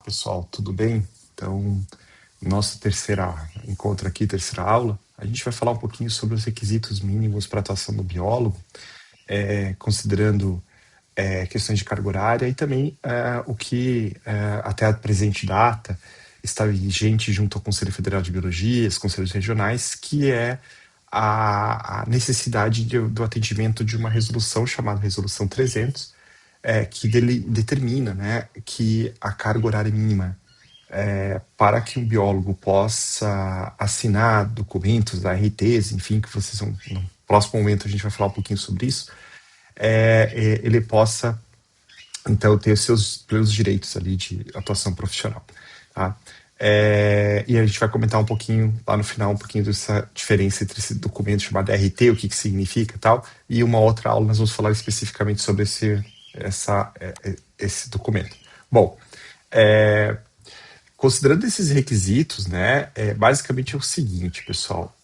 pessoal, tudo bem? Então, nosso terceira encontro aqui, terceira aula, a gente vai falar um pouquinho sobre os requisitos mínimos para a atuação do biólogo, considerando questões de carga horária e também o que, até a presente data, está vigente junto ao Conselho Federal de Biologia, os conselhos regionais, que é a necessidade do atendimento de uma resolução chamada Resolução 300, que determina, né, que a carga horária mínima para que um biólogo possa assinar documentos, ARTs, enfim, que vocês vão, no próximo momento a gente vai falar um pouquinho sobre isso, ele possa, então, ter os seus plenos direitos ali de atuação profissional. Tá? E a gente vai comentar um pouquinho, lá no final, um pouquinho dessa diferença entre esse documento chamado RT, o que significa e tal, e uma outra aula nós vamos falar especificamente sobre esse documento. Bom, considerando esses requisitos, né, basicamente é o seguinte, pessoal,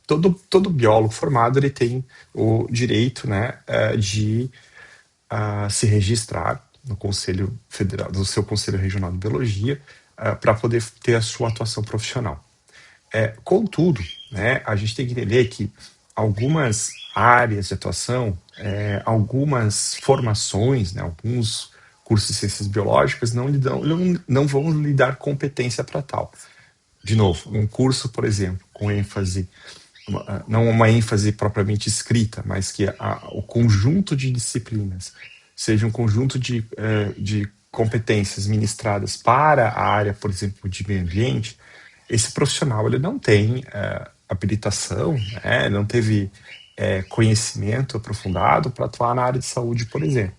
todo biólogo formado ele tem o direito, né, de se registrar no Conselho Federal, no seu Conselho Regional de Biologia, para poder ter a sua atuação profissional. Contudo, né, a gente tem que entender que algumas áreas de atuação, algumas formações, né, alguns cursos de ciências biológicas não vão lhe dar competência para tal. De novo, um curso, por exemplo, com ênfase, não uma ênfase propriamente escrita, mas que o conjunto de disciplinas seja um conjunto de competências ministradas para a área, por exemplo, de meio ambiente, esse profissional ele não tem habilitação, né, não teve conhecimento aprofundado para atuar na área de saúde, por exemplo.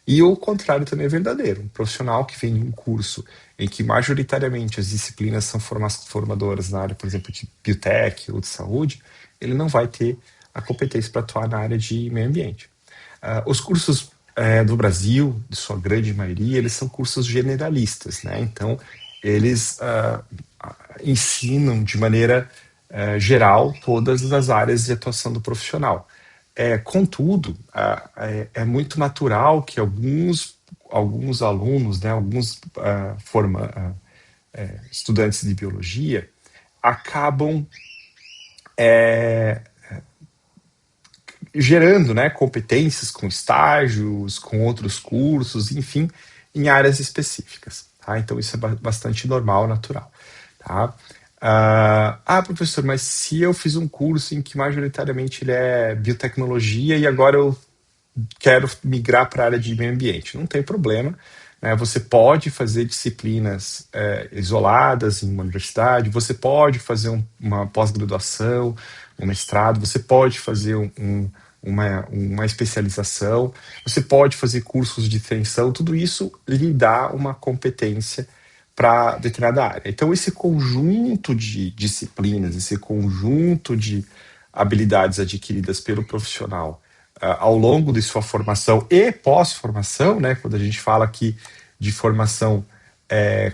E o contrário também é verdadeiro. Um profissional que vem de um curso em que majoritariamente as disciplinas são formadoras na área, por exemplo, de biotech ou de saúde, ele não vai ter a competência para atuar na área de meio ambiente. Os cursos do Brasil, de sua grande maioria, eles são cursos generalistas, né? Então, eles ensinam de maneira geral todas as áreas de atuação do profissional. Contudo, é muito natural que alguns alunos, né, alguns estudantes de biologia, acabam gerando, né, competências com estágios, com outros cursos, enfim, em áreas específicas. Tá? Então, isso é bastante normal, natural. Tá? Professor, mas se eu fiz um curso em que majoritariamente ele é biotecnologia e agora eu quero migrar para a área de meio ambiente, não tem problema, né? Você pode fazer disciplinas isoladas em uma universidade, você pode fazer uma pós-graduação, um mestrado, você pode fazer uma especialização, você pode fazer cursos de extensão, tudo isso lhe dá uma competência para determinada área. Então, esse conjunto de disciplinas, esse conjunto de habilidades adquiridas pelo profissional ao longo de sua formação e pós-formação, né, quando a gente fala aqui de formação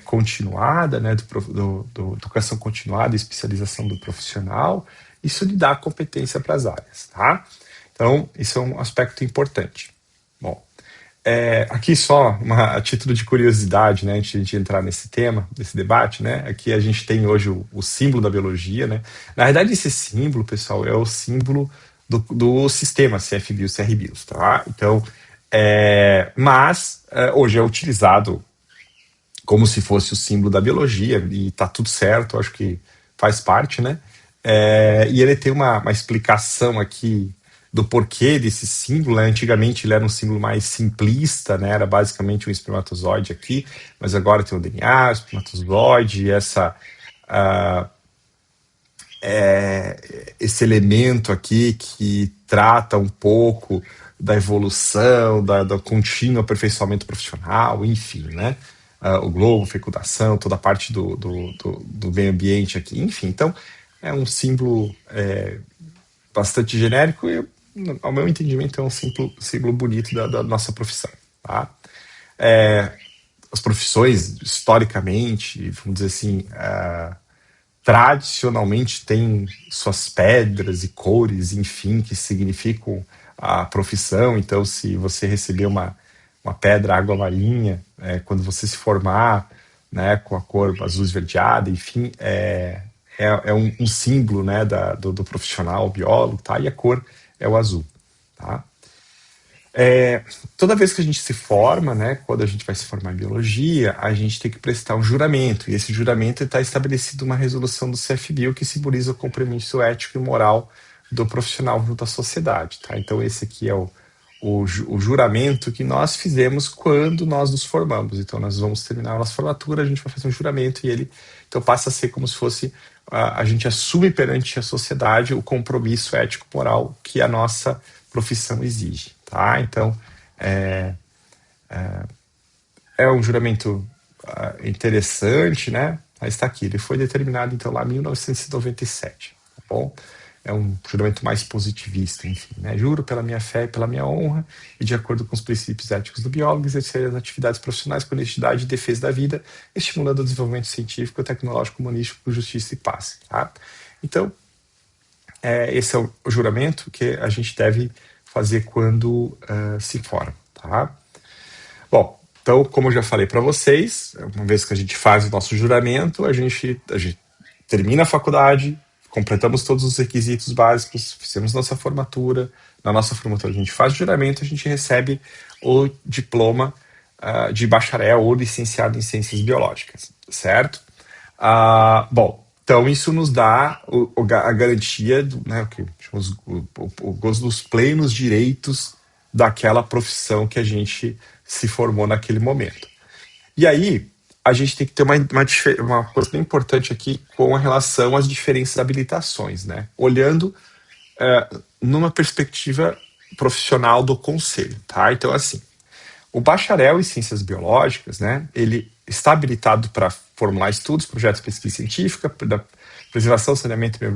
continuada, né, do educação continuada e especialização do profissional, isso lhe dá competência para as áreas. Tá? Então, isso é um aspecto importante. Bom, aqui só a título de curiosidade, né, antes de entrar nesse tema, nesse debate, né, aqui a gente tem hoje o símbolo da biologia, né. Na verdade, esse símbolo, pessoal, é o símbolo do sistema CFBio, CRBios, tá? Então, mas hoje é utilizado como se fosse o símbolo da biologia e tá tudo certo, acho que faz parte, né? E ele tem uma explicação aqui do porquê desse símbolo, né? Antigamente ele era um símbolo mais simplista, né? Era basicamente um espermatozoide aqui, mas agora tem o DNA, o espermatozoide, esse elemento aqui que trata um pouco da evolução, do contínuo aperfeiçoamento profissional, enfim, né? O globo, fecundação, toda a parte do meio ambiente aqui, enfim. Então, é um símbolo bastante genérico e, ao meu entendimento, é um símbolo bonito da nossa profissão. Tá? As profissões, historicamente, vamos dizer assim, tradicionalmente têm suas pedras e cores, enfim, que significam a profissão. Então, se você receber uma uma pedra água marinha, quando você se formar, né, com a cor azul esverdeada, enfim, é um símbolo, né, do profissional biólogo, tá? E a cor é o azul, tá? Toda vez que a gente se forma, né, quando a gente vai se formar em biologia, a gente tem que prestar um juramento, e esse juramento está estabelecido uma resolução do CFBio que simboliza o compromisso ético e moral do profissional junto à sociedade, tá? Então esse aqui é o juramento que nós fizemos quando nós nos formamos. Então nós vamos terminar a nossa formatura, a gente vai fazer um juramento e ele então passa a ser como se fosse a gente assume perante a sociedade o compromisso ético-moral que a nossa profissão exige, tá? Então é um juramento interessante, né? Mas está aqui, ele foi determinado então lá em 1997, tá bom? É um juramento mais positivista, enfim, né? Juro pela minha fé e pela minha honra e de acordo com os princípios éticos do biólogo, exercer as atividades profissionais com honestidade e defesa da vida, estimulando o desenvolvimento científico, tecnológico, humanístico, justiça e paz, tá? Então, esse é o juramento que a gente deve fazer quando se forma, tá? Bom, então, como eu já falei para vocês, uma vez que a gente faz o nosso juramento, a gente termina a faculdade, completamos todos os requisitos básicos, fizemos nossa formatura. Na nossa formatura, a gente faz o juramento, a gente recebe o diploma de bacharel ou licenciado em ciências biológicas, certo? Bom, então isso nos dá a garantia, né, que chamamos o gozo dos plenos direitos daquela profissão que a gente se formou naquele momento. E aí, a gente tem que ter uma coisa bem importante aqui com relação às diferentes habilitações, né? Olhando numa perspectiva profissional do conselho, tá? Então, assim, o bacharel em ciências biológicas, né, ele está habilitado para formular estudos, projetos de pesquisa científica, da preservação, saneamento e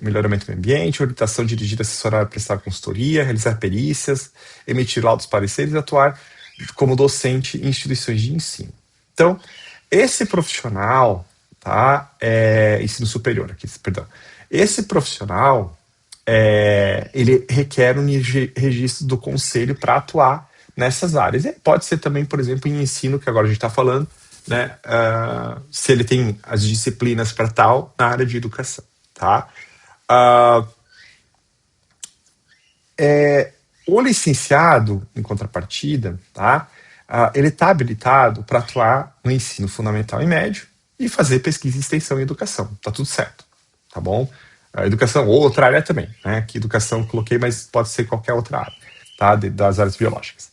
melhoramento do meio ambiente, orientação dirigida, assessorar, prestar consultoria, realizar perícias, emitir laudos, pareceres e atuar como docente em instituições de ensino. Então, esse profissional, tá, ensino superior aqui, perdão, esse profissional, ele requer um registro do conselho para atuar nessas áreas. E pode ser também, por exemplo, em ensino, que agora a gente está falando, né, se ele tem as disciplinas para tal na área de educação, tá? O licenciado, em contrapartida, tá? Ele está habilitado para atuar no ensino fundamental e médio e fazer pesquisa, extensão e educação. Tá tudo certo, tá bom? A educação ou outra área também, né? Que educação eu coloquei, mas pode ser qualquer outra área, tá? Das áreas biológicas.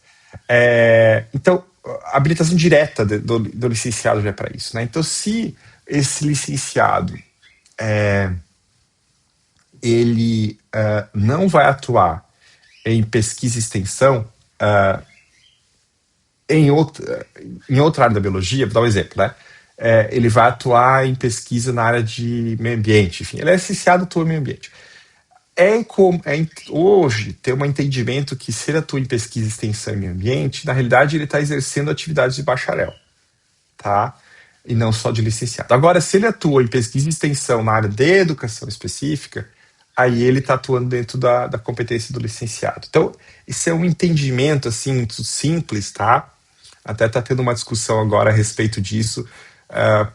Então, a habilitação direta do licenciado já é para isso, né? Então, se esse licenciado ele não vai atuar em pesquisa e extensão em outra área da biologia, vou dar um exemplo, né? Ele vai atuar em pesquisa na área de meio ambiente, enfim, ele é licenciado, atua em meio ambiente. Hoje, tem um entendimento que se ele atua em pesquisa, extensão e meio ambiente, na realidade ele está exercendo atividades de bacharel, tá? E não só de licenciado. Agora, se ele atua em pesquisa e extensão na área de educação específica, aí ele está atuando dentro da competência do licenciado. Então, isso é um entendimento, assim, muito simples, tá? Até está tendo uma discussão agora a respeito disso,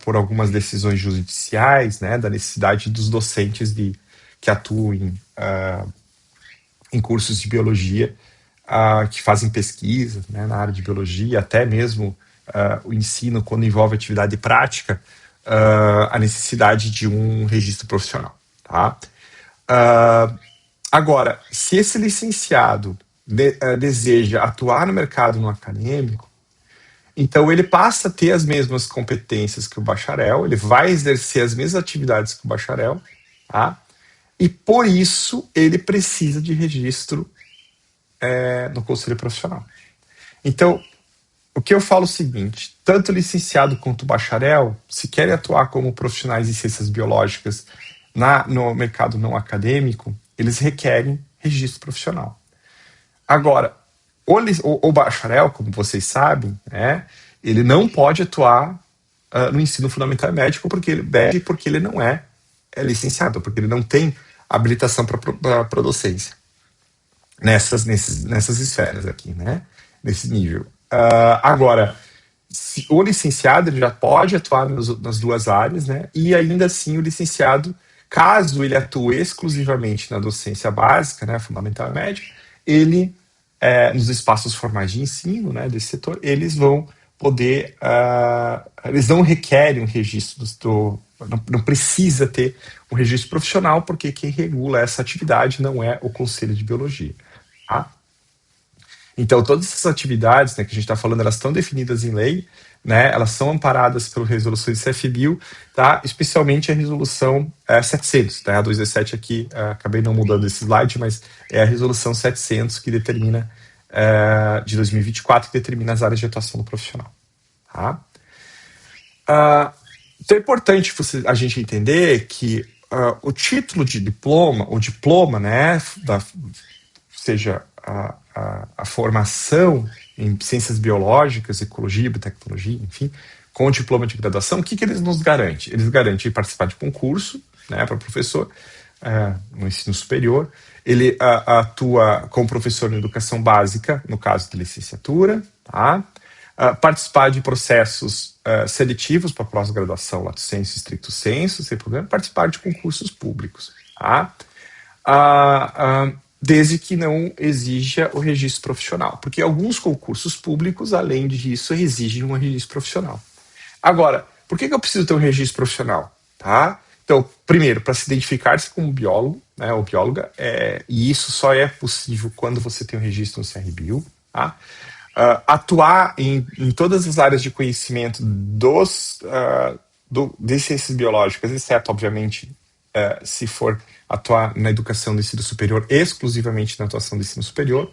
por algumas decisões judiciais, né, da necessidade dos docentes que atuam em cursos de biologia, que fazem pesquisa, né, na área de biologia, até mesmo o ensino, quando envolve atividade prática, a necessidade de um registro profissional, tá? Agora, se esse licenciado deseja atuar no mercado no acadêmico, então ele passa a ter as mesmas competências que o bacharel, ele vai exercer as mesmas atividades que o bacharel, tá? E por isso ele precisa de registro no conselho profissional. Então, o que eu falo é o seguinte: tanto licenciado quanto bacharel, se querem atuar como profissionais em ciências biológicas no mercado não acadêmico, eles requerem registro profissional. Agora, o bacharel, como vocês sabem, ele não pode atuar no ensino fundamental e médico porque ele não é licenciado, porque ele não tem habilitação para docência nessas esferas aqui, né? Nesse nível. Agora, o licenciado ele já pode atuar nas duas áreas, né? E ainda assim o licenciado, caso ele atue exclusivamente na docência básica, né, fundamental e média, ele, nos espaços formais de ensino, né, desse setor, eles vão poder, eles não requerem um registro não precisa ter um registro profissional, porque quem regula essa atividade não é o Conselho de Biologia. Tá? Então, todas essas atividades, né, que a gente está falando, elas estão definidas em lei, né, elas são amparadas pela resolução de CFBio, tá, especialmente a resolução 700, tá, a 217 aqui, acabei não mudando esse slide, mas é a resolução 700 que determina, de 2024, que determina as áreas de atuação do profissional. Tá? Então é importante a gente entender que o título de diploma, o diploma, né, seja a formação em ciências biológicas, ecologia, biotecnologia, enfim, com o diploma de graduação, o que eles nos garantem? Eles garantem participar de concurso, né, para professor, no ensino superior. Ele atua como professor na educação básica, no caso de licenciatura, tá? Participar de processos seletivos para pós-graduação, lato sensu, stricto sensu, sem problema, participar de concursos públicos, tá? Desde que não exija o registro profissional, porque alguns concursos públicos, além disso, exigem um registro profissional. Agora, por que eu preciso ter um registro profissional? Tá? Então, primeiro, para se identificar-se como biólogo, né, ou bióloga, e isso só é possível quando você tem um registro no CRBio, tá? Atuar em todas as áreas de conhecimento de ciências biológicas, exceto, obviamente, se for atuar na educação do ensino superior, exclusivamente na atuação do ensino superior,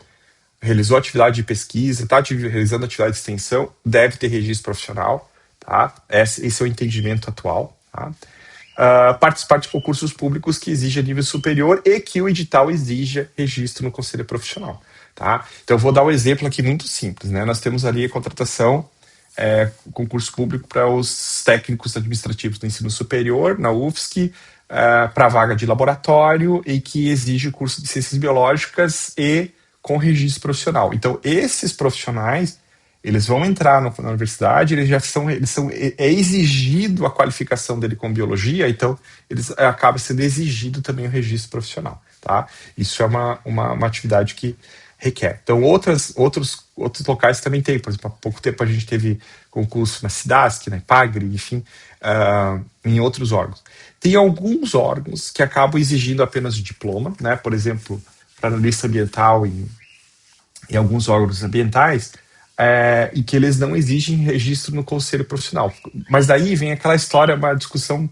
realizou atividade de pesquisa, está realizando atividade de extensão, deve ter registro profissional, tá? Esse é o entendimento atual, tá? Participar de concursos públicos que exigem nível superior e que o edital exija registro no conselho profissional, tá? Então eu vou dar um exemplo aqui muito simples, né? Nós temos ali a contratação, concurso público para os técnicos administrativos do ensino superior na UFSC, para vaga de laboratório e que exige curso de ciências biológicas e com registro profissional. Então, esses profissionais, eles vão entrar na universidade, é exigido a qualificação dele com biologia, então eles acaba sendo exigido também o registro profissional, tá? Isso é uma atividade que requer. Então, outros locais também tem. Por exemplo, há pouco tempo a gente teve concurso na SIDASC, na IPAGRE, enfim, em outros órgãos. Tem alguns órgãos que acabam exigindo apenas o diploma, né? Por exemplo, para analista ambiental em alguns órgãos ambientais, e que eles não exigem registro no conselho profissional. Mas daí vem aquela história, uma discussão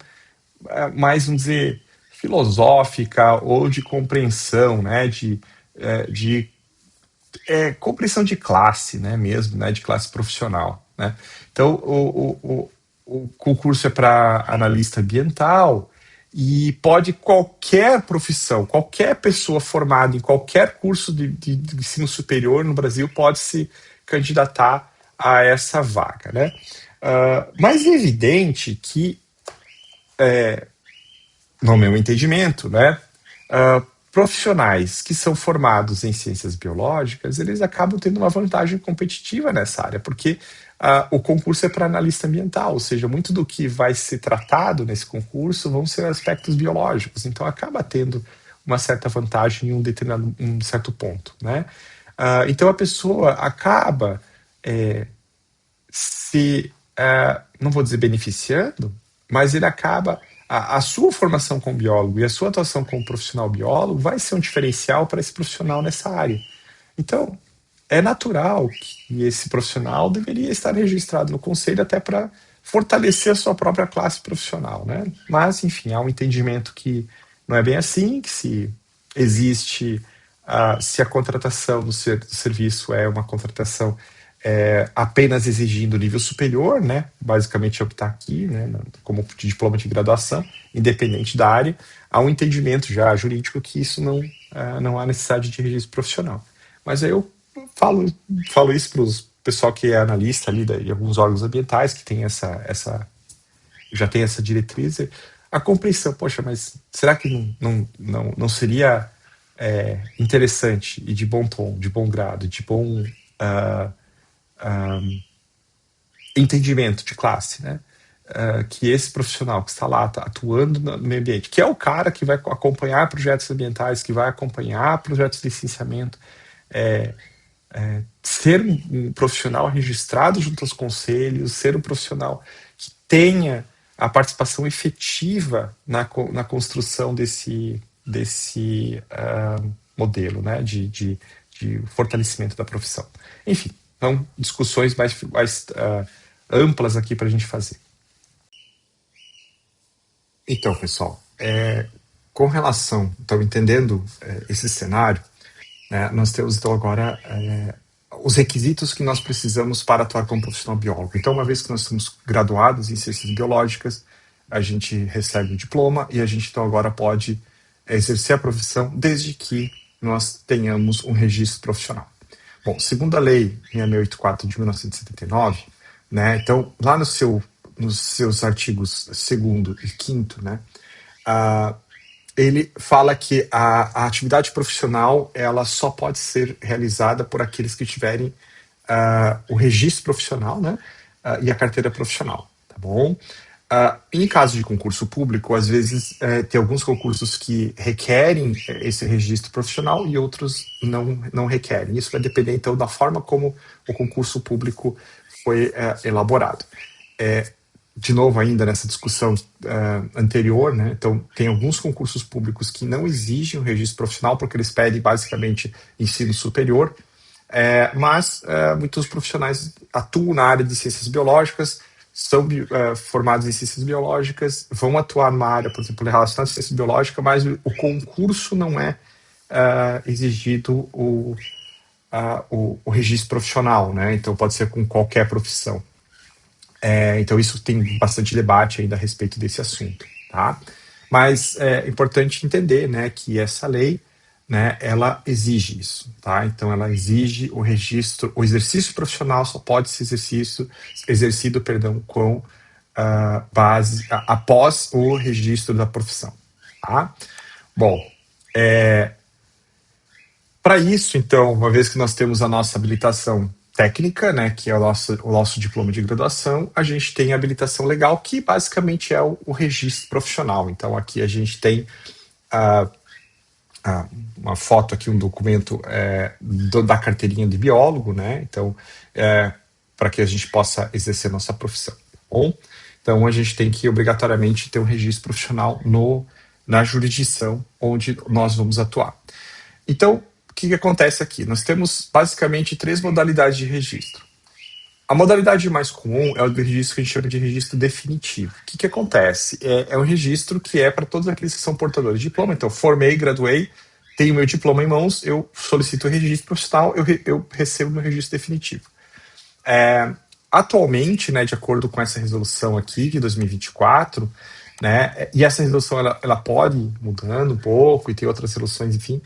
mais, vamos dizer, filosófica ou de compreensão, né? De compreensão de classe, né? Mesmo, né? De classe profissional, né? Então, o concurso é para analista ambiental e pode qualquer profissão, qualquer pessoa formada em qualquer curso de ensino superior no Brasil pode se candidatar a essa vaga, né? Mas é evidente que, no meu entendimento, né, profissionais que são formados em ciências biológicas, eles acabam tendo uma vantagem competitiva nessa área, porque o concurso é para analista ambiental, ou seja, muito do que vai ser tratado nesse concurso vão ser aspectos biológicos, então acaba tendo uma certa vantagem em um certo ponto, né? Então a pessoa acaba não vou dizer beneficiando, mas ele acaba a sua formação como biólogo e a sua atuação como profissional biólogo vai ser um diferencial para esse profissional nessa área. Então, é natural que esse profissional deveria estar registrado no conselho até para fortalecer a sua própria classe profissional, né? Mas, enfim, há um entendimento que não é bem assim, que se existe, se a contratação do serviço é uma contratação apenas exigindo nível superior, né? Basicamente é o que está aqui, né? Como diploma de graduação, independente da área, há um entendimento já jurídico que isso não há necessidade de registro profissional. Mas aí eu falo isso para o pessoal que é analista ali de alguns órgãos ambientais que tem já tem essa diretriz, a compreensão, poxa, mas será que não seria interessante e de bom tom, de bom grado, de bom entendimento de classe, né? Que esse profissional que está lá atuando no meio ambiente, que é o cara que vai acompanhar projetos ambientais, que vai acompanhar projetos de licenciamento, ser um profissional registrado junto aos conselhos, ser um profissional que tenha a participação efetiva na construção desse modelo, né, de fortalecimento da profissão. Enfim, são discussões mais amplas aqui para a gente fazer. Então, pessoal, com relação, então, entendendo esse cenário, né, nós temos então agora os requisitos que nós precisamos para atuar como profissional biólogo. Então, uma vez que nós somos graduados em ciências biológicas, a gente recebe o diploma e a gente então agora pode exercer a profissão desde que nós tenhamos um registro profissional. Bom, segundo a lei 6.684 de 1979, né, então lá nos seus artigos 2º e 5º, né, ele fala que a atividade profissional ela só pode ser realizada por aqueles que tiverem o registro profissional, né, e a carteira profissional, tá bom? Em caso de concurso público, às vezes tem alguns concursos que requerem esse registro profissional e outros não requerem. Isso vai depender, então, da forma como o concurso público foi elaborado. De novo, ainda nessa discussão anterior, né? Então, tem alguns concursos públicos que não exigem o registro profissional, porque eles pedem basicamente ensino superior, mas muitos profissionais atuam na área de ciências biológicas, são formados em ciências biológicas, vão atuar numa área, por exemplo, relacionada à ciência biológica, mas o concurso não é exigido o registro profissional, né? Então, pode ser com qualquer profissão. Então, isso tem bastante debate ainda a respeito desse assunto, tá? Mas é importante entender, né, que essa lei, né, ela exige isso, tá? Então, ela exige o registro, o exercício profissional só pode ser exercido, com base após o registro da profissão, tá? Bom, para isso, então, uma vez que nós temos a nossa habilitação técnica, né, que é o nosso diploma de graduação, a gente tem a habilitação legal, que basicamente é o registro profissional. Então, aqui a gente tem uma foto aqui, um documento da carteirinha de biólogo, né? Então, para que a gente possa exercer nossa profissão, tá bom? Então, a gente tem que obrigatoriamente ter um registro profissional na jurisdição onde nós vamos atuar. Então, o que acontece aqui? Nós temos basicamente 3 modalidades de registro. A modalidade mais comum é o registro que a gente chama de registro definitivo. O que acontece? É um registro que é para todos aqueles que são portadores de diploma. Então, formei, graduei, tenho meu diploma em mãos, eu solicito o registro profissional, eu recebo meu registro definitivo. Atualmente, né, de acordo com essa resolução aqui de 2024, né, e essa resolução ela pode ir mudando um pouco, e tem outras resoluções, enfim,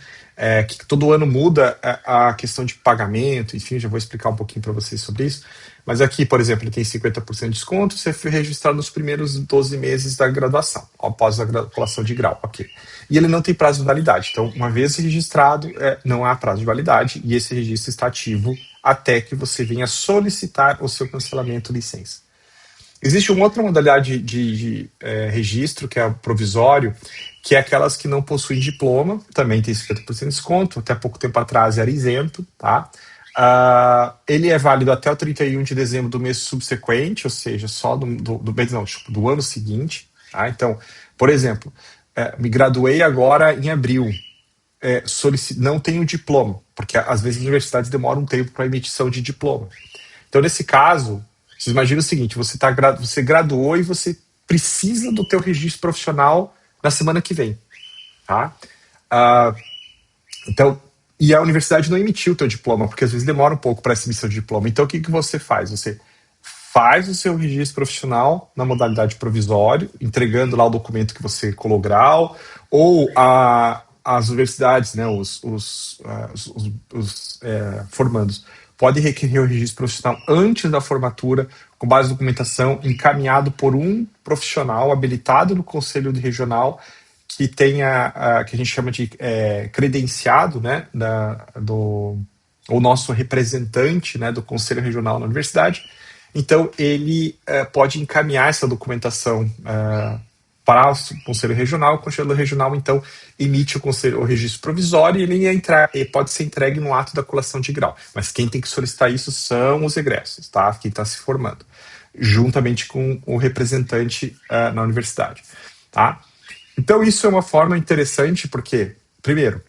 que todo ano muda a questão de pagamento, enfim, já vou explicar um pouquinho para vocês sobre isso. Mas aqui, por exemplo, ele tem 50% de desconto, você foi registrado nos primeiros 12 meses da graduação, após a colação de grau, ok. E ele não tem prazo de validade, então, uma vez registrado, não há prazo de validade, e esse registro está ativo até que você venha solicitar o seu cancelamento de licença. Existe uma outra modalidade de registro, que é o provisório, que é aquelas que não possuem diploma, também tem 50% de desconto, até pouco tempo atrás era isento, tá? Ele é válido até o 31 de dezembro do mês subsequente, ou seja, só do ano seguinte, tá? Então, por exemplo, me graduei agora em abril, não tenho diploma, porque às vezes as universidades demoram um tempo para a emissão de diploma. Então, nesse caso, vocês imaginam o seguinte, você graduou e você precisa do teu registro profissional na semana que vem, tá? Então, e a universidade não emitiu o teu diploma, porque às vezes demora um pouco para essa emissão de diploma. Então, o que você faz? Você faz o seu registro profissional na modalidade provisório, entregando lá o documento que você colou grau, ou as universidades, né, os formandos, podem requerer o registro profissional antes da formatura, com base em documentação, encaminhado por um profissional habilitado no Conselho Regional, que tenha, que a gente chama de credenciado, né, ou nosso representante, né, do Conselho Regional na universidade. Então, ele pode encaminhar essa documentação para o Conselho Regional. O Conselho Regional, então, emite o registro provisório e ele pode ser entregue no ato da colação de grau. Mas quem tem que solicitar isso são os egressos, tá? Quem está se formando, juntamente com o representante na universidade, tá? Então, isso é uma forma interessante porque, primeiro,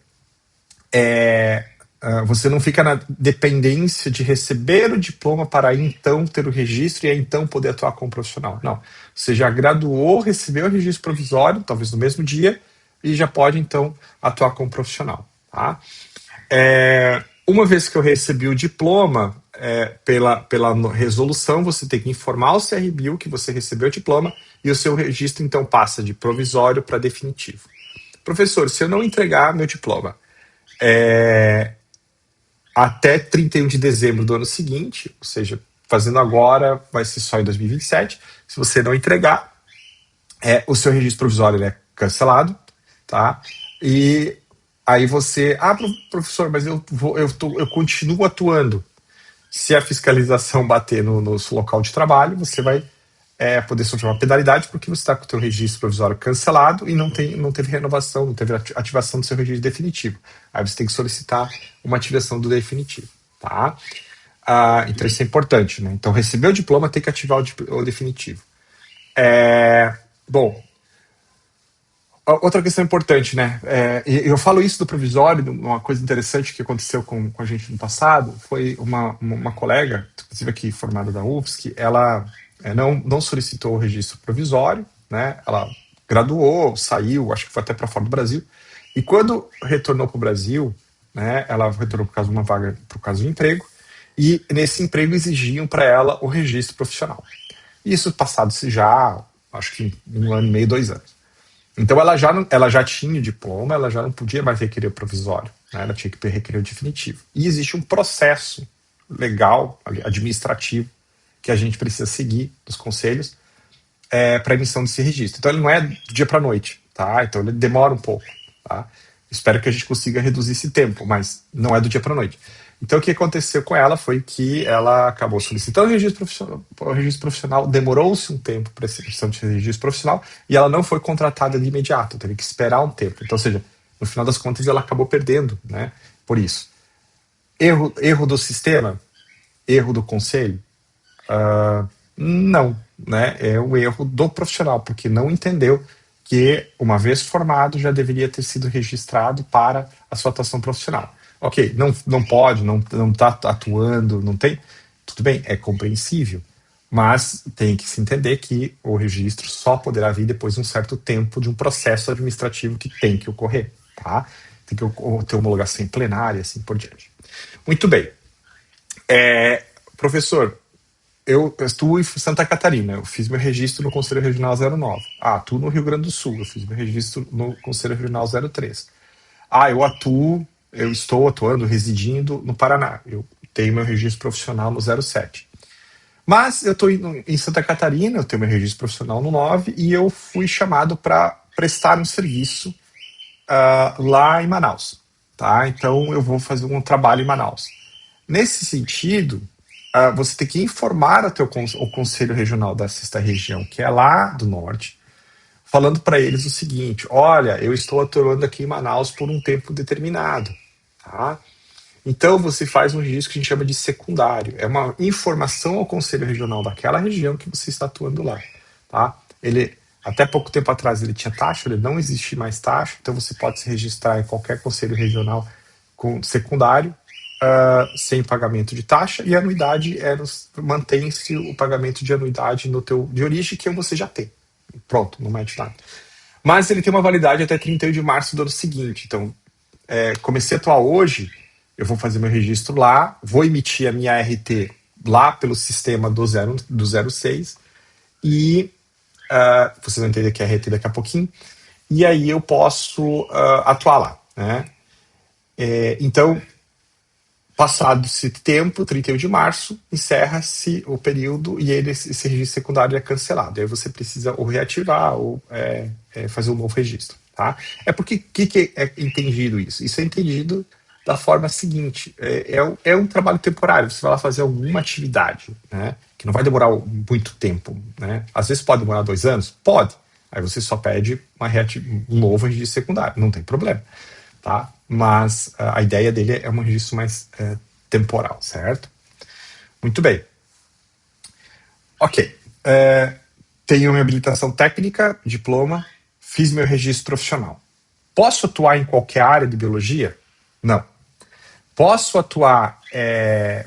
você não fica na dependência de receber o diploma para aí então ter o registro e aí então poder atuar como profissional. Não. Você já graduou, recebeu o registro provisório, talvez no mesmo dia, e já pode então atuar como profissional. Tá? Uma vez que eu recebi o diploma, pela resolução, você tem que informar o CRBio que você recebeu o diploma e o seu registro então passa de provisório para definitivo. Professor, se eu não entregar meu diploma, até 31 de dezembro do ano seguinte, ou seja, fazendo agora, vai ser só em 2027. Se você não entregar, o seu registro provisório é cancelado, tá? E aí você, professor, mas eu continuo atuando. Se a fiscalização bater no seu local de trabalho, você vai poder sofrer uma penalidade porque você está com o seu registro provisório cancelado e não teve renovação, não teve ativação do seu registro definitivo. Aí você tem que solicitar uma ativação do definitivo, tá? Então isso é importante, né? Então receber o diploma tem que ativar o definitivo. Bom, outra questão importante, né? Eu falo isso do provisório, uma coisa interessante que aconteceu com a gente no passado, foi uma colega, inclusive aqui formada da UFSC, ela não solicitou o registro provisório, né? Ela graduou, saiu, acho que foi até para fora do Brasil, e quando retornou para o Brasil, né? Ela retornou por causa de uma vaga, por causa de emprego, e nesse emprego exigiam para ela o registro profissional. Isso passado-se já, acho que 1 ano e meio, 2 anos. Então ela já tinha o diploma, ela já não podia mais requerer o provisório, né? Ela tinha que requerer o definitivo. E existe um processo legal, administrativo, que a gente precisa seguir dos conselhos para emissão desse registro. Então ele não é do dia para a noite, tá? Então ele demora um pouco, tá? Espero que a gente consiga reduzir esse tempo, mas não é do dia para a noite. Então o que aconteceu com ela foi que ela acabou solicitando o registro profissional, demorou-se um tempo para essa questão de registro profissional e ela não foi contratada de imediato, teve que esperar um tempo. Então, ou seja, no final das contas ela acabou perdendo, né? Por isso. Erro do sistema? Erro do conselho? Não, né? É o erro do profissional, porque não entendeu que, uma vez formado, já deveria ter sido registrado para a sua atuação profissional. Ok, não pode, não está atuando, não tem. Tudo bem, é compreensível, mas tem que se entender que o registro só poderá vir depois de um certo tempo de um processo administrativo que tem que ocorrer, tá? Tem que ter homologação em plenária e assim por diante. Muito bem. Professor, eu estou em Santa Catarina, eu fiz meu registro no Conselho Regional 09. Atuo no Rio Grande do Sul, eu fiz meu registro no Conselho Regional 03. Eu estou atuando, residindo no Paraná, eu tenho meu registro profissional no 07. Mas eu estou em Santa Catarina, eu tenho meu registro profissional no 9 e eu fui chamado para prestar um serviço lá em Manaus, tá? Então eu vou fazer um trabalho em Manaus. Nesse sentido, você tem que informar o Conselho Regional da Sexta Região, que é lá do Norte, falando para eles o seguinte: olha, eu estou atuando aqui em Manaus por um tempo determinado, tá? Então você faz um registro que a gente chama de secundário. É uma informação ao Conselho Regional daquela região que você está atuando lá, tá? Até pouco tempo atrás ele tinha taxa, ele não existe mais taxa, então você pode se registrar em qualquer Conselho Regional com secundário, sem pagamento de taxa, e a anuidade mantém-se o pagamento de anuidade no teu de origem que você já tem. Pronto, não mete nada. Mas ele tem uma validade até 31 de março do ano seguinte. Então, comecei a atuar hoje, eu vou fazer meu registro lá, vou emitir a minha RT lá pelo sistema do 06, e vocês vão entender que é RT daqui a pouquinho, e aí eu posso atuar lá, né? Então, passado esse tempo, 31 de março, encerra-se o período e esse registro secundário é cancelado. Aí você precisa ou reativar ou fazer um novo registro, tá? Por que é entendido isso? Isso é entendido da forma seguinte: é um trabalho temporário, você vai lá fazer alguma atividade, né? Que não vai demorar muito tempo, né? Às vezes pode demorar 2 anos? Pode. Aí você só pede um novo registro secundário, não tem problema, tá? Mas a ideia dele é um registro mais temporal, certo? Muito bem. Ok. Tenho minha habilitação técnica, diploma, fiz meu registro profissional. Posso atuar em qualquer área de biologia? Não. Posso atuar,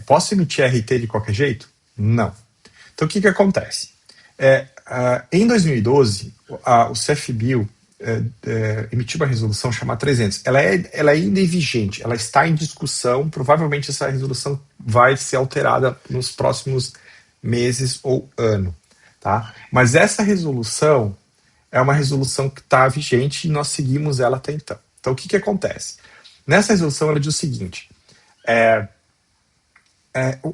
posso emitir RT de qualquer jeito? Não. Então, o que acontece? Em 2012, o CFBio emitiu uma resolução chamada 300. Ela ainda é vigente, ela está em discussão. Provavelmente essa resolução vai ser alterada nos próximos meses ou ano. Tá? Mas essa resolução é uma resolução que está vigente e nós seguimos ela até então. Então, o que acontece? Nessa resolução, ela diz o seguinte: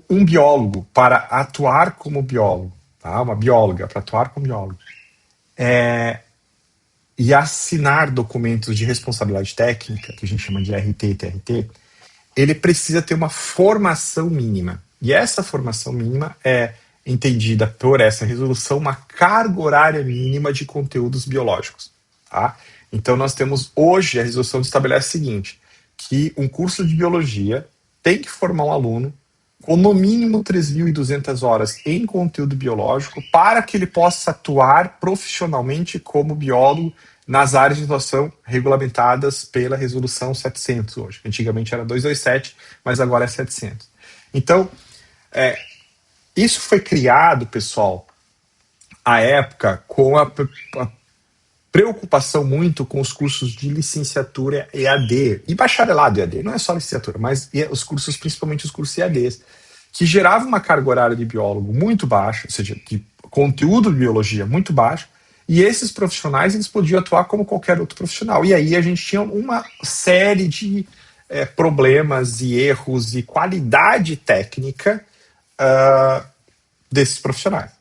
um biólogo, para atuar como biólogo, tá? Uma bióloga, para atuar como biólogo, e assinar documentos de responsabilidade técnica, que a gente chama de RT e TRT, ele precisa ter uma formação mínima. E essa formação mínima é entendida por essa resolução uma carga horária mínima de conteúdos biológicos. Tá? Então, nós temos hoje, a resolução estabelece o seguinte: que um curso de biologia tem que formar um aluno com no mínimo 3.200 horas em conteúdo biológico para que ele possa atuar profissionalmente como biólogo nas áreas de atuação regulamentadas pela resolução 700 hoje. Antigamente era 227, mas agora é 700. Então, isso foi criado, pessoal, à época, com a preocupação muito com os cursos de licenciatura EAD e bacharelado EAD. Não é só licenciatura, mas os cursos, principalmente os cursos EADs, que geravam uma carga horária de biólogo muito baixa, ou seja, de conteúdo de biologia muito baixo, e esses profissionais eles podiam atuar como qualquer outro profissional. E aí a gente tinha uma série de problemas e erros e qualidade técnica desses profissionais.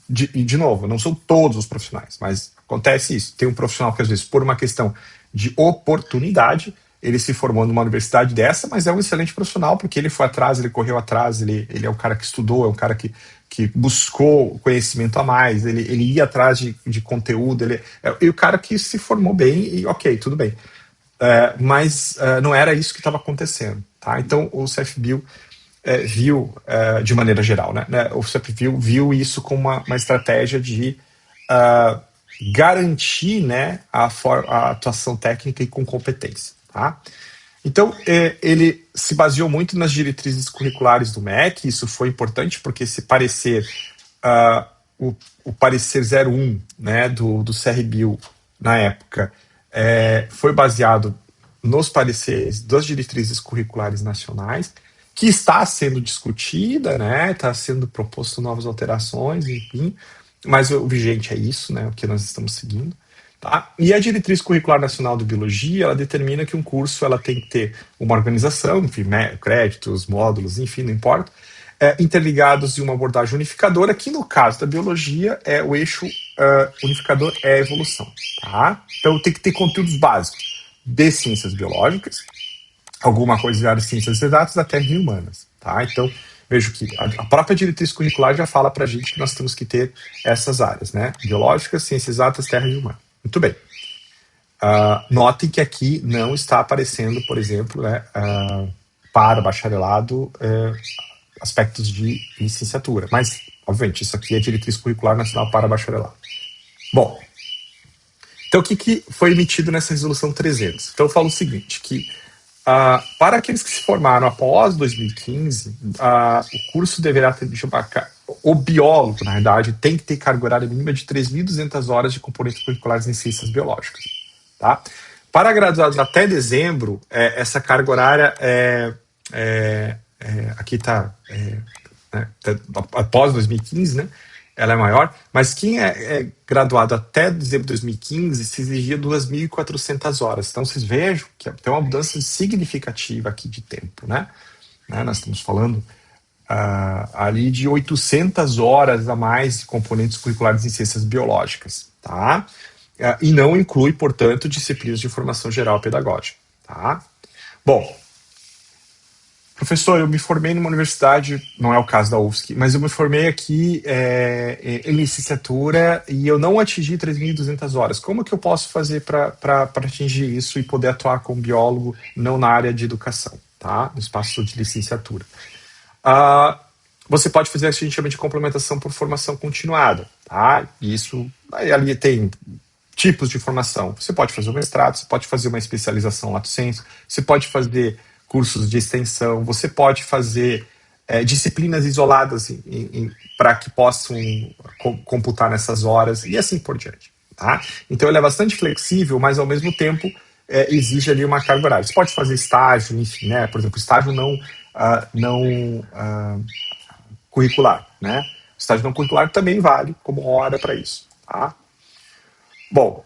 E, de novo, não são todos os profissionais, mas acontece isso. Tem um profissional que, às vezes, por uma questão de oportunidade, ele se formou numa universidade dessa, mas é um excelente profissional, porque ele foi atrás, ele correu atrás, ele é um cara que estudou, é um cara que buscou conhecimento a mais, ele ia atrás de conteúdo, e o cara que se formou bem, e ok, tudo bem. Mas não era isso que estava acontecendo. Tá? Então, o CFBio viu, de maneira geral, né? O CFBio viu isso como uma estratégia de garantir, né, a atuação técnica e com competência. Tá? Então, ele se baseou muito nas diretrizes curriculares do MEC. Isso foi importante porque esse parecer, o parecer 01, né, do CRBio, na época, foi baseado nos pareceres das diretrizes curriculares nacionais, que está sendo discutida, né, está sendo proposto novas alterações, enfim, mas o vigente é isso, né, o que nós estamos seguindo. Tá? E a Diretriz Curricular Nacional de Biologia, ela determina que um curso ela tem que ter uma organização, enfim, créditos, módulos, enfim, não importa, interligados em uma abordagem unificadora, que no caso da biologia, o eixo unificador é a evolução. Tá? Então tem que ter conteúdos básicos de ciências biológicas, alguma coisa de áreas de ciências exatas, até de humanas. Tá? Então, vejo que a própria diretriz curricular já fala para a gente que nós temos que ter essas áreas, né? Biológicas, ciências exatas, terra e humana. Muito bem. Notem que aqui não está aparecendo, por exemplo, né, para bacharelado, aspectos de licenciatura. Mas, obviamente, isso aqui é diretriz curricular nacional para bacharelado. Bom, então o que foi emitido nessa resolução 300? Então eu falo o seguinte, que para aqueles que se formaram após 2015, o curso deverá ter, o biólogo, na verdade, tem que ter carga horária mínima de 3.200 horas de componentes curriculares em ciências biológicas. Tá? Para graduados até dezembro, essa carga horária aqui está, após 2015, né? Ela é maior, mas quem é graduado até dezembro de 2015 se exigia 2.400 horas. Então, vocês vejam que tem uma mudança significativa aqui de tempo, né? Nós estamos falando ali de 800 horas a mais de componentes curriculares em ciências biológicas, tá? E não inclui, portanto, disciplinas de formação geral pedagógica, tá? Bom, Professor, eu me formei numa universidade, não é o caso da UFSC, mas eu me formei aqui em licenciatura e eu não atingi 3.200 horas. Como que eu posso fazer para atingir isso e poder atuar como biólogo, não na área de educação, tá? No espaço de licenciatura. Ah, você pode fazer o que a gente chama de complementação por formação continuada, tá? Isso, aí ali tem tipos de formação. Você pode fazer um mestrado, você pode fazer uma especialização lato sensu, você pode fazer cursos de extensão, você pode fazer disciplinas isoladas para que possam computar nessas horas e assim por diante. Tá? Então ele é bastante flexível, mas ao mesmo tempo exige ali uma carga horária. Você pode fazer estágio, enfim, né? Por exemplo, estágio não curricular, né? O estágio não curricular também vale como hora para isso. Tá? Bom,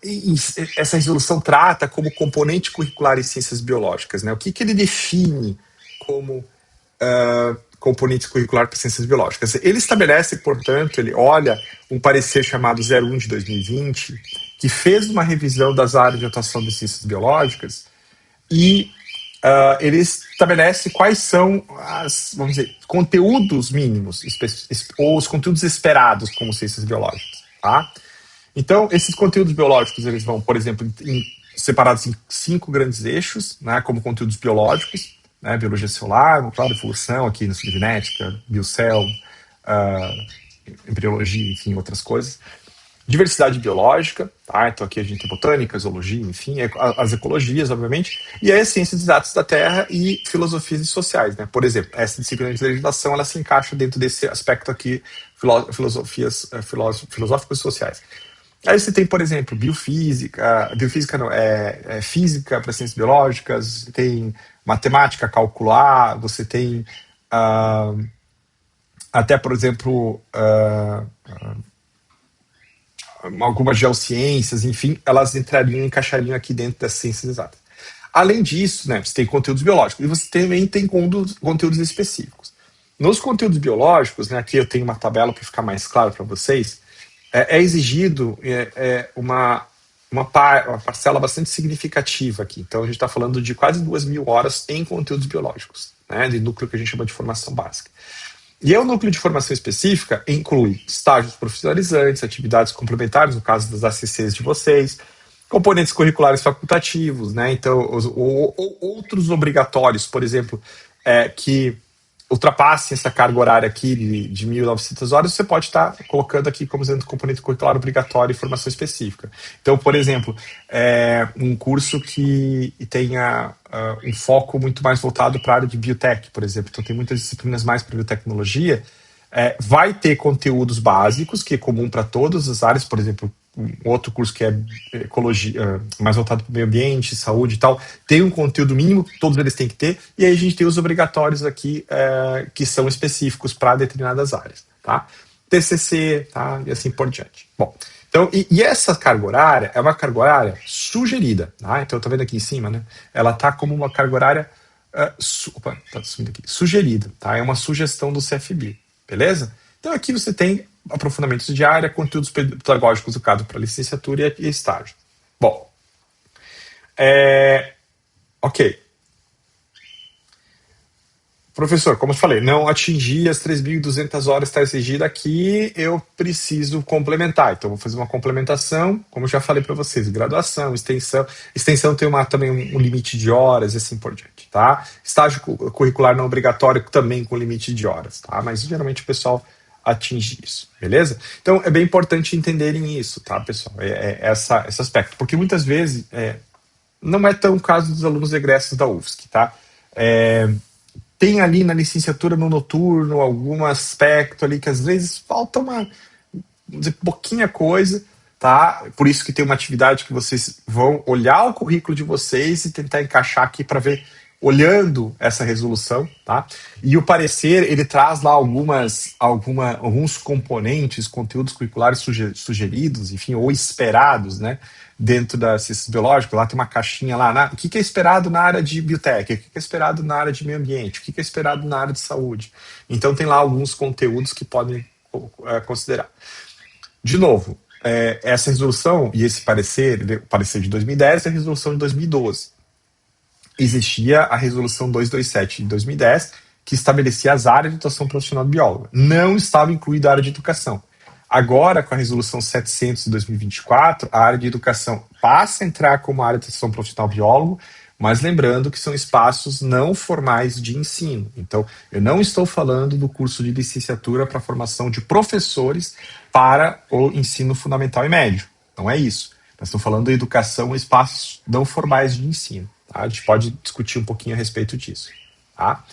e essa resolução trata como componente curricular em ciências biológicas? Né? O que ele define como componente curricular para ciências biológicas? Ele estabelece, portanto, ele olha um parecer chamado 01 de 2020, que fez uma revisão das áreas de atuação de ciências biológicas e ele estabelece quais são vamos dizer, conteúdos mínimos, ou os conteúdos esperados como ciências biológicas. Tá? Então, esses conteúdos biológicos, eles vão, por exemplo, separados em 5 grandes eixos, né, como conteúdos biológicos, né, biologia celular, nuclear, evolução, aqui na genética, biocell, embriologia, enfim, outras coisas. Diversidade biológica, tá? Então aqui a gente tem botânica, zoologia, enfim, as ecologias, obviamente, e as ciências exatas da Terra e filosofias e sociais, né? Por exemplo, essa disciplina de legislação, ela se encaixa dentro desse aspecto aqui, filosofias filosóficas e sociais. Aí você tem, por exemplo, biofísica não, física para ciências biológicas, tem matemática calcular, você tem até, por exemplo, algumas geociências, enfim, elas encaixariam aqui dentro das ciências exatas. Além disso, né, você tem conteúdos biológicos e você também tem conteúdos específicos. Nos conteúdos biológicos, né, aqui eu tenho uma tabela para ficar mais claro para vocês, é exigido uma parcela bastante significativa aqui. Então, a gente está falando de quase 2.000 horas em conteúdos biológicos, né, de núcleo que a gente chama de formação básica. E aí, o núcleo de formação específica inclui estágios profissionalizantes, atividades complementares, no caso das ACCs de vocês, componentes curriculares facultativos, né? Então, outros obrigatórios, por exemplo, que ultrapassem essa carga horária aqui de 1.900 horas, você pode estar colocando aqui como sendo componente curricular obrigatório e formação específica. Então, por exemplo, um curso que tenha um foco muito mais voltado para a área de biotech, por exemplo. Então, tem muitas disciplinas mais para biotecnologia. Vai ter conteúdos básicos, que é comum para todas as áreas, por exemplo, um outro curso que é ecologia, mais voltado para o meio ambiente, saúde e tal, tem um conteúdo mínimo, todos eles têm que ter, e aí a gente tem os obrigatórios aqui, que são específicos para determinadas áreas, tá? TCC, tá? E assim por diante. Bom, então, e essa carga horária é uma carga horária sugerida, tá? Então, eu tô vendo aqui em cima, né? Ela tá como uma carga horária tá subindo aqui, sugerida, tá? É uma sugestão do CFB, beleza? Então, aqui você tem aprofundamentos de área, conteúdos pedagógicos do caso para licenciatura e estágio. Bom, ok. Professor, como eu falei, não atingi as 3.200 horas está exigida aqui, eu preciso complementar. Então, vou fazer uma complementação, como eu já falei para vocês, graduação, extensão. Extensão tem também um limite de horas e assim por diante, tá? Estágio curricular não obrigatório também com limite de horas, tá? Mas geralmente o pessoal atingir isso, beleza? Então é bem importante entenderem isso, tá, pessoal? Esse aspecto, porque muitas vezes não é tão o caso dos alunos egressos da UFSC, tá? Tem ali na licenciatura no noturno algum aspecto ali que às vezes falta pouquinha coisa, tá? Por isso que tem uma atividade que vocês vão olhar o currículo de vocês e tentar encaixar aqui para ver olhando essa resolução, tá? E o parecer, ele traz lá alguns componentes, conteúdos curriculares sugeridos, enfim, ou esperados, né? Dentro da ciências biológicas, lá tem uma caixinha lá, o que é esperado na área de biotech, o que é esperado na área de meio ambiente, o que é esperado na área de saúde. Então tem lá alguns conteúdos que podem considerar. De novo, essa resolução e esse parecer, o parecer de 2010 e a resolução de 2012. Existia a resolução 227 de 2010, que estabelecia as áreas de atuação profissional do biólogo. Não estava incluída a área de educação. Agora, com a resolução 700 de 2024, a área de educação passa a entrar como área de atuação profissional do biólogo, mas lembrando que são espaços não formais de ensino. Então, eu não estou falando do curso de licenciatura para a formação de professores para o ensino fundamental e médio. Não é isso. Nós estamos falando da educação em espaços não formais de ensino. Tá? A gente pode discutir um pouquinho a respeito disso. Tá?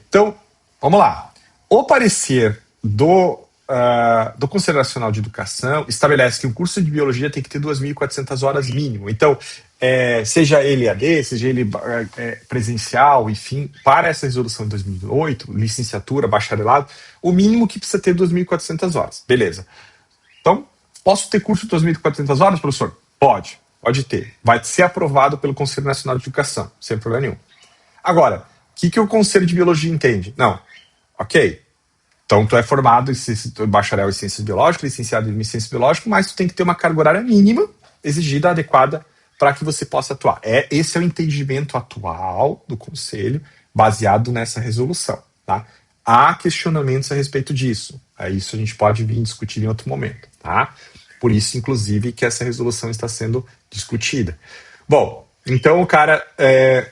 Então, vamos lá. O parecer do Conselho Nacional de Educação estabelece que o curso de biologia tem que ter 2.400 horas mínimo. Então, seja ele AD, seja ele presencial, enfim, para essa resolução de 2008, licenciatura, bacharelado, o mínimo que precisa ter 2.400 horas. Beleza. Então, posso ter curso de 2.400 horas, professor? Pode ter. Vai ser aprovado pelo Conselho Nacional de Educação, sem problema nenhum. Agora, o que o Conselho de Biologia entende? Não. Ok. Então, tu é formado em bacharel em ciências biológicas, licenciado em ciências biológicas, mas tu tem que ter uma carga horária mínima, exigida, adequada, para que você possa atuar. Esse é o entendimento atual do Conselho, baseado nessa resolução. Tá? Há questionamentos a respeito disso. Isso a gente pode vir discutir em outro momento. Tá? Por isso, inclusive, que essa resolução está sendo discutida. Bom, então o cara,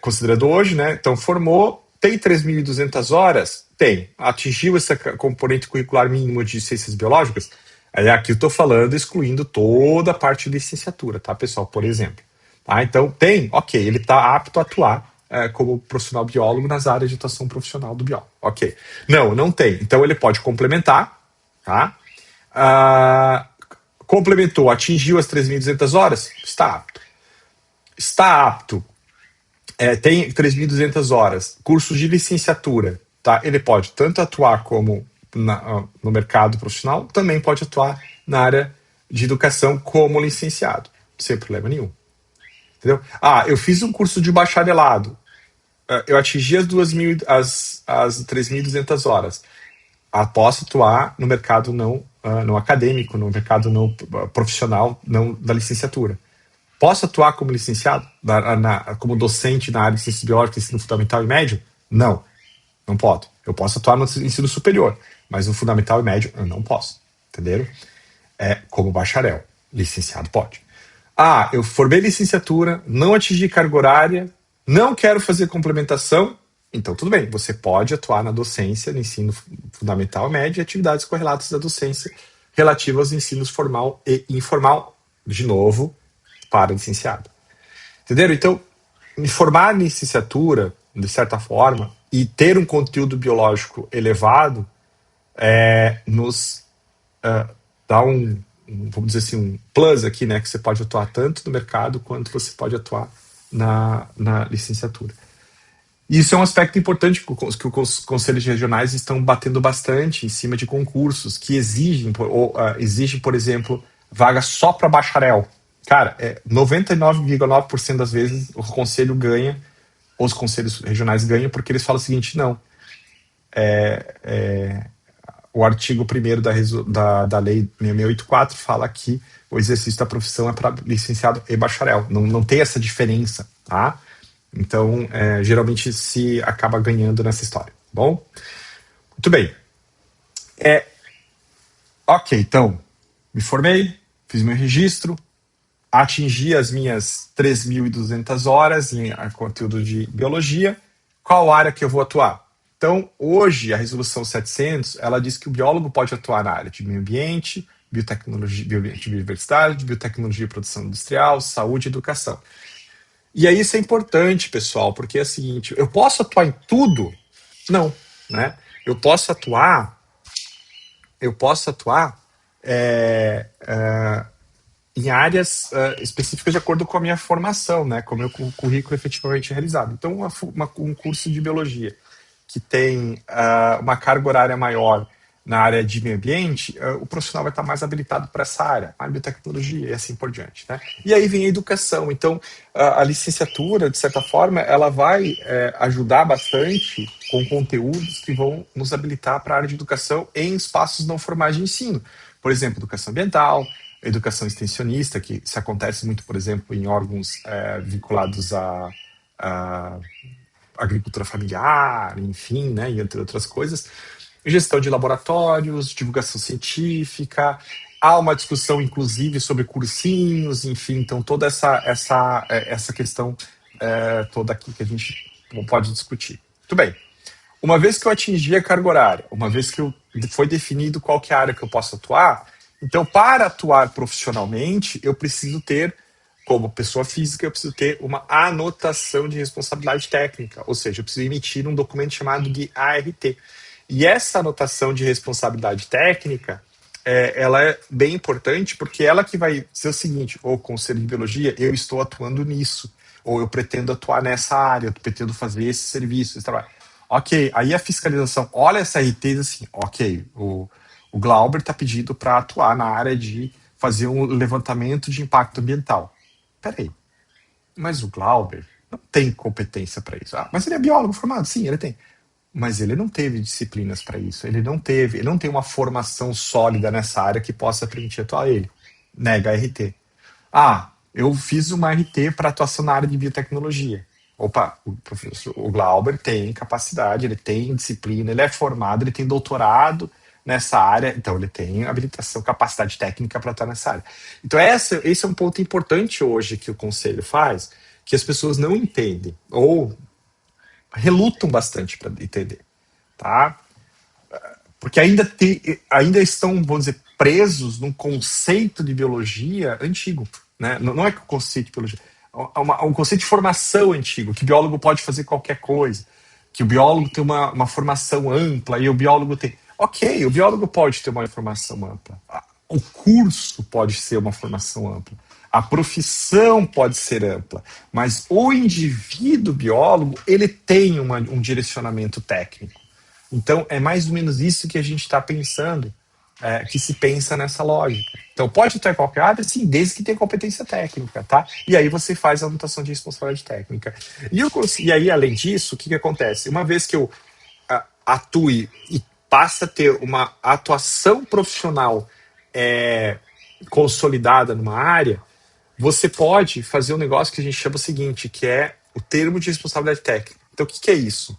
considerando hoje, né? Então formou, tem 3.200 horas? Tem. Atingiu esse componente curricular mínimo de ciências biológicas? Aí aqui eu estou falando, excluindo toda a parte de licenciatura, tá, pessoal? Por exemplo. Tá? Então tem, ok, ele está apto a atuar como profissional biólogo nas áreas de atuação profissional do biólogo. Ok. Não tem. Então ele pode complementar, tá? Complementou, atingiu as 3.200 horas? Está apto. Está apto. Tem 3.200 horas. Cursos de licenciatura, tá? Ele pode tanto atuar como no mercado profissional, também pode atuar na área de educação como licenciado, sem problema nenhum. Entendeu? Eu fiz um curso de bacharelado. Eu atingi as 3.200 horas. Posso atuar no mercado não acadêmico, no mercado não profissional, não da licenciatura. Posso atuar como licenciado, como docente na área de ciências biológicas, ensino fundamental e médio? Não posso. Eu posso atuar no ensino superior, mas no fundamental e médio eu não posso. Entenderam? Como bacharel. Licenciado pode. Eu formei licenciatura, não atingi carga horária, não quero fazer complementação, então tudo bem, você pode atuar na docência, no ensino fundamental e médio e atividades correlatas da docência relativas aos ensinos formal e informal, de novo, para licenciado. Entenderam? Então, me formar em licenciatura, de certa forma, e ter um conteúdo biológico elevado nos dá vamos dizer assim, um plus aqui, né? Que você pode atuar tanto no mercado quanto você pode atuar na licenciatura. Isso é um aspecto importante que os conselhos regionais estão batendo bastante em cima de concursos que exigem, por exemplo, vaga só para bacharel. Cara, 99,9% das vezes o conselho ganha, os conselhos regionais ganham, porque eles falam o seguinte: não, o artigo 1º da lei 6684 fala que o exercício da profissão é para licenciado e bacharel. Não tem essa diferença, tá? Então, geralmente se acaba ganhando nessa história, bom? Muito bem. Ok, então, me formei, fiz meu registro, atingi as minhas 3.200 horas em conteúdo de biologia. Qual área que eu vou atuar? Então, hoje, a resolução 700, ela diz que o biólogo pode atuar na área de meio ambiente, biotecnologia, biodiversidade, biotecnologia e produção industrial, saúde e educação. E aí isso é importante, pessoal, porque é o seguinte: eu posso atuar em tudo? Não, né? Eu posso atuar em áreas específicas de acordo com a minha formação, né? Com o meu currículo efetivamente realizado. Então, um curso de biologia que tem uma carga horária maior na área de meio ambiente, o profissional vai estar mais habilitado para essa área, a biotecnologia e assim por diante, né? E aí vem a educação. Então, a licenciatura, de certa forma, ela vai ajudar bastante com conteúdos que vão nos habilitar para a área de educação em espaços não formais de ensino. Por exemplo, educação ambiental, educação extensionista, que se acontece muito, por exemplo, em órgãos vinculados à agricultura familiar, enfim, né, e entre outras coisas, gestão de laboratórios, divulgação científica, há uma discussão, inclusive, sobre cursinhos, enfim, então toda essa questão toda aqui que a gente pode discutir. Muito bem. Uma vez que eu atingi a carga horária, uma vez que foi definido qual que é a área que eu posso atuar, então, para atuar profissionalmente, eu preciso ter, como pessoa física, eu preciso ter uma anotação de responsabilidade técnica, ou seja, eu preciso emitir um documento chamado de ART. E essa anotação de responsabilidade técnica, ela é bem importante porque ela que vai dizer o seguinte, ou Conselho de Biologia, eu estou atuando nisso, ou eu pretendo atuar nessa área, eu pretendo fazer esse serviço, esse trabalho. Ok, aí a fiscalização olha essa RT e diz assim, ok, o Glauber está pedido para atuar na área de fazer um levantamento de impacto ambiental. Peraí, mas o Glauber não tem competência para isso. Ah, mas ele é biólogo formado? Sim, ele tem. Mas ele não teve disciplinas para isso. Ele não tem uma formação sólida nessa área que possa permitir atuar ele. Nega a RT. Ah, eu fiz uma RT para atuação na área de biotecnologia. Opa, o professor, o Glauber tem capacidade, ele tem disciplina, ele é formado, ele tem doutorado nessa área, então ele tem habilitação, capacidade técnica para estar nessa área. Então esse é um ponto importante hoje que o conselho faz, que as pessoas não entendem, ou relutam bastante para entender, tá? Porque ainda estão, vamos dizer, presos num conceito de biologia antigo, né? Não é que o conceito de biologia, é um conceito de formação antigo, que o biólogo pode fazer qualquer coisa, que o biólogo tem uma formação ampla e o biólogo tem. Ok, o biólogo pode ter uma formação ampla. O curso pode ser uma formação ampla. A profissão pode ser ampla, mas o indivíduo biólogo, ele tem um direcionamento técnico. Então, é mais ou menos isso que a gente está pensando, que se pensa nessa lógica. Então, pode atuar em qualquer área, sim, desde que tenha competência técnica, tá? E aí você faz a anotação de responsabilidade técnica. E aí, além disso, o que acontece? Uma vez que eu atue e passe a ter uma atuação profissional consolidada numa área, você pode fazer um negócio que a gente chama o seguinte, que é o termo de responsabilidade técnica. Então, o que é isso?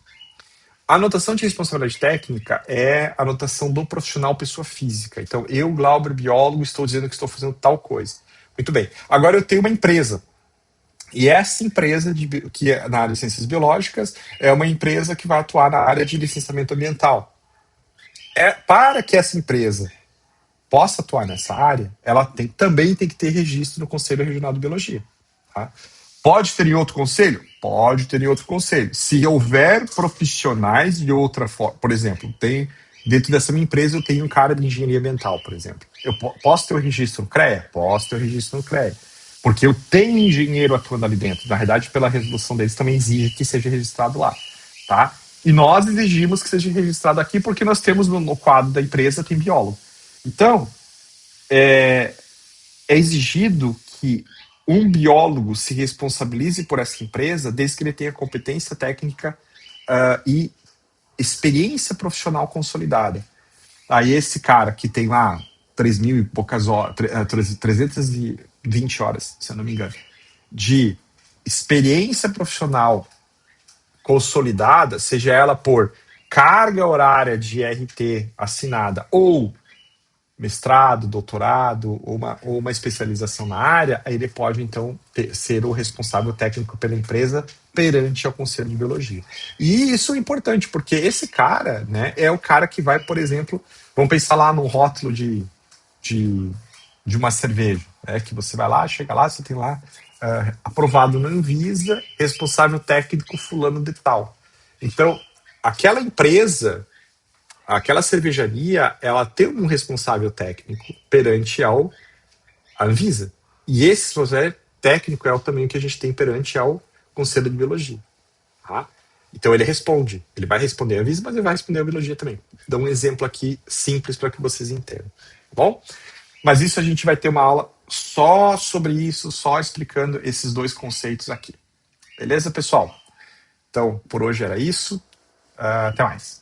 A anotação de responsabilidade técnica é a anotação do profissional pessoa física. Então, eu, Glauber, biólogo, estou dizendo que estou fazendo tal coisa. Muito bem. Agora eu tenho uma empresa. E essa empresa, que é na área de ciências biológicas, é uma empresa que vai atuar na área de licenciamento ambiental. Para que essa empresa possa atuar nessa área, ela também tem que ter registro no Conselho Regional de Biologia. Tá? Pode ter em outro conselho? Pode ter em outro conselho. Se houver profissionais de outra forma, por exemplo, dentro dessa minha empresa eu tenho um cara de engenharia ambiental, por exemplo. Eu posso ter o registro no CREA? Posso ter o registro no CREA. Porque eu tenho engenheiro atuando ali dentro. Na verdade, pela resolução deles também exige que seja registrado lá. Tá? E nós exigimos que seja registrado aqui porque nós temos no quadro da empresa, tem biólogo. Então, é exigido que um biólogo se responsabilize por essa empresa desde que ele tenha competência técnica e experiência profissional consolidada. Aí esse cara que tem lá 3.000 e poucas horas, 320 horas, se eu não me engano, de experiência profissional consolidada, seja ela por carga horária de RT assinada ou mestrado, doutorado ou uma especialização na área, aí ele pode, então, ser o responsável técnico pela empresa perante ao Conselho de Biologia. E isso é importante, porque esse cara, né, é o cara que vai, por exemplo, vamos pensar lá no rótulo de uma cerveja, né, que você vai lá, chega lá, você tem lá aprovado na Anvisa, responsável técnico fulano de tal. Então, aquela empresa, aquela cervejaria, ela tem um responsável técnico perante a Anvisa. E esse responsável técnico é o também que a gente tem perante ao Conselho de Biologia. Tá? Então ele responde. Ele vai responder a Anvisa, mas ele vai responder a Biologia também. Dá um exemplo aqui simples para que vocês entendam. Tá bom? Mas isso a gente vai ter uma aula só sobre isso, só explicando esses dois conceitos aqui. Beleza, pessoal? Então, por hoje era isso. Até mais.